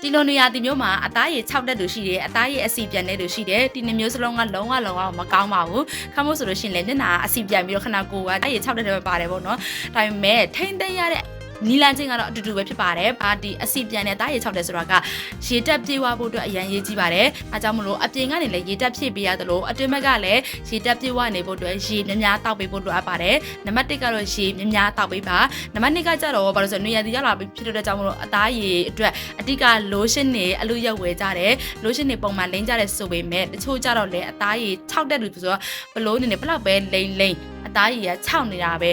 ဒီလိုနေရာဒီမျိုးမှာအသားရည်6တက်လို့ရှိတယ်အသားရည်အစီပြန်တဲ့လို့ရှိတယ်ဒီနှစ်မျိုးစလုံးကလုံးဝမကောင်းပါဘူးခမို့ဆိုလို့ရှိရင်လည်းမျက်နှာအစီပြန်ပြီးတော့ခဏကိုကအသားရည်6တက်တယ်ပဲပါတယ်ပေါ့နော်ဒါပေမဲ့ထိမ့်သိမ်းရတဲ့နီလန်ချင်းကတော့အတူတူပဲဖြစ်ပါတယ်။ဒီအစီပြန်တဲ့တားရေ6တယ်ဆိုတာကရေတက်ပြေးဝဖို့အတွက်အရန်ရေးကြီးပါတယ်။အားကြောင့်မလို့အပြင်ကနေလည်းရေတက်ဖြည့်ပေးရတယ်လို့အတွင်းဘက်ကလည်းရေတက်ပြေးဝနေဖို့အတွက်ရေများတောက်ပေးဖို့လိုအပ်ပါတယ်။နံပါတ်1ကတော့ရေများတောက်ပေးပါ။နံပါတ်2ကကြတော့ဘာလို့ဆိုနွေရာသီရောက်လာပြီဖြစ်တဲ့ကြောင့်မလို့အသားရေအတွက်အတိက lotion တွေအလူရက်ဝယ်ကြတယ်။ lotion တွေပုံမှန်လိမ့်ကြတယ်ဆိုပေမဲ့တချို့ကြတော့လည်းအသားရေ6တက်လို့ဆိုတော့ဘလို့နေဘလောက်ပဲလိမ့်အသားရေက6နေတာပဲ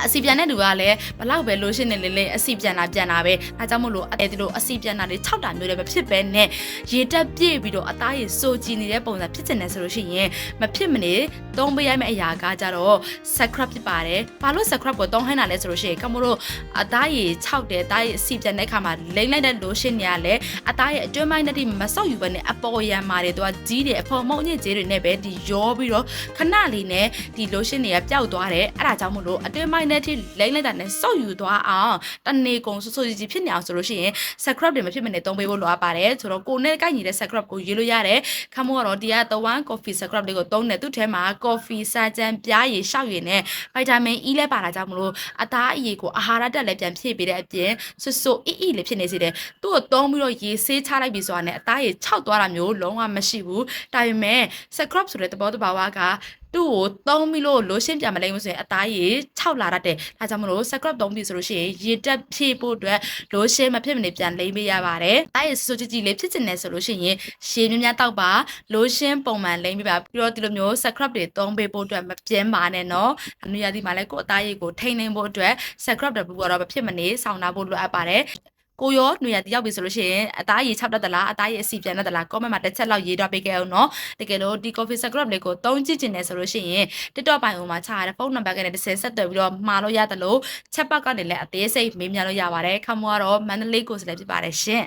အစီပြန်တဲ့လူကလည်းဘလောက်ပဲလို့ရှင်းနေလေအစီပြန်တာပဲအဲကြောင့်မို့လို့ဒီလိုအစီပြန်တာတွေ6တာမျိုးလည်းမဖြစ်ပဲနဲ့ရေတက်ပြည့်ပြီးတော့အသားရေစိုးကြည်နေတဲ့ပုံစံဖြစ်နေတယ်ဆိုလို့ရှိရင်မဖြစ်မနေသုံးပေးရမယ့်အရာကကြတော့ scrub ဖြစ်ပါတယ်ဘာလို့ scrub ကိုသုံးဟင်းတာလဲဆိုလို့ရှိရင်ကမို့လို့အသားရေ6တယ်အသားရေအစီပြန်တဲ့အခါမှာလိမ့်လိုက်တဲ့လို့ရှင်းနေရလဲအသားရေအတွင်းပိုင်းနဲ့ဒီမဆော့ယူပဲနဲ့အပေါ်ရံမာတွေသူကကြီးတယ်အဖော်မုံညစ်ကြီးတွေနဲ့ပဲဒီရောပြီးတော့ခဏလေးနဲ့ဒီလို့ရှင်းတွေကပျောက်သွားတယ်အဲဒါကြောင့်မို့လို့အတွင်းပိုင်းနဲ့ထိလိမ့်လိုက်တာနဲ့စော့ယူသွားအောင်တနေကုန်ဆိုကြီးဖြစ်နေအောင်ဆိုလို့ရှိရင် scrub တွေမဖြစ်မနေသုံးပေးဖို့လိုအပ်ပါတယ်ဆိုတော့ကိုနဲ့ကိုက်ညီတဲ့ scrub ကိုရေးလို့ရတယ်ခမို့ကတော့ဒီက The One Coffee Scrub လေးကိုသုံးတယ်သူ့ထဲမှာ coffee စာကြမ်းပြားရည်ရှောက်ရည်နဲ့ vitamin E လဲပါတာကြောင့်မလို့အသားအရည်ကိုအာဟာရတက်လည်းပြန်ဖြည့်ပေးတဲ့အပြင်ဆွအေးလေးဖြစ်နေစေတယ်သူ့ကိုသုံးပြီးတော့ရေဆေးချလိုက်ပြီဆိုတာနဲ့အသားရည်ခြောက်သွားတာမျိုးလုံးဝမရှိဘူးဒါပေမဲ့ scrub ဆိုတဲ့သဘောတဘာဝကသူ့ကိုသုံးပြီးလို့လိုရှင်းပြန်မလိမ့်ဘူးဆိုရင်အသားရည်6လာတတ်တယ်ဒါကြောင့်မလို့ scrub သုံးပြီဆိုလို့ရှိရင်ရေတက်ဖြည့်ဖို့အတွက်လိုရှင်းမဖြစ်မနေပြန်လိမ့်ပေးရပါတယ်အသားရည်စိုးကြီးလေးဖြစ်နေဆိုလို့ရှိရင်ရေများတောက်ပါလိုရှင်းပုံမှန်လိမ့်ပေးပါပြီးတော့ဒီလိုမျိုး scrub တွေသုံးပေးဖို့အတွက်မပြင်းပါနဲ့နော်နေရာဒီမှာလည်းကိုယ်အသားရည်ကိုထိန်းသိမ်းဖို့အတွက် scrub တွေကတော့မဖြစ်မနေစောင့်နာဖို့လိုအပ်ပါတယ်ကိုရောຫນွေရတယောက်ပြီဆိုလို့ရှိရင်အသားရည်6တက်သလားအသားရည်အစီပြန်တက်သလား comment မှာတစ်ချက်လောက်ရေးတော့ပေးခဲ့အောင်နော်တကယ်လို့ဒီ coffee scrub လေးကိုသုံးကြည့်နေဆိုလို့ရှိရင် TikTok ပိုင်းမှာချရတဲ့ဖုန်းနံပါတ်ကနေ10ဆက်သွယ်ပြီးတော့မှာလို့ရတယ်လို့ချက်ပတ်ကနေလည်းအသေးစိတ်မေးမြန်းလို့ရပါတယ်ခမောကတော့မန္တလေးကိုစလည်းဖြစ်ပါတယ်ရှင်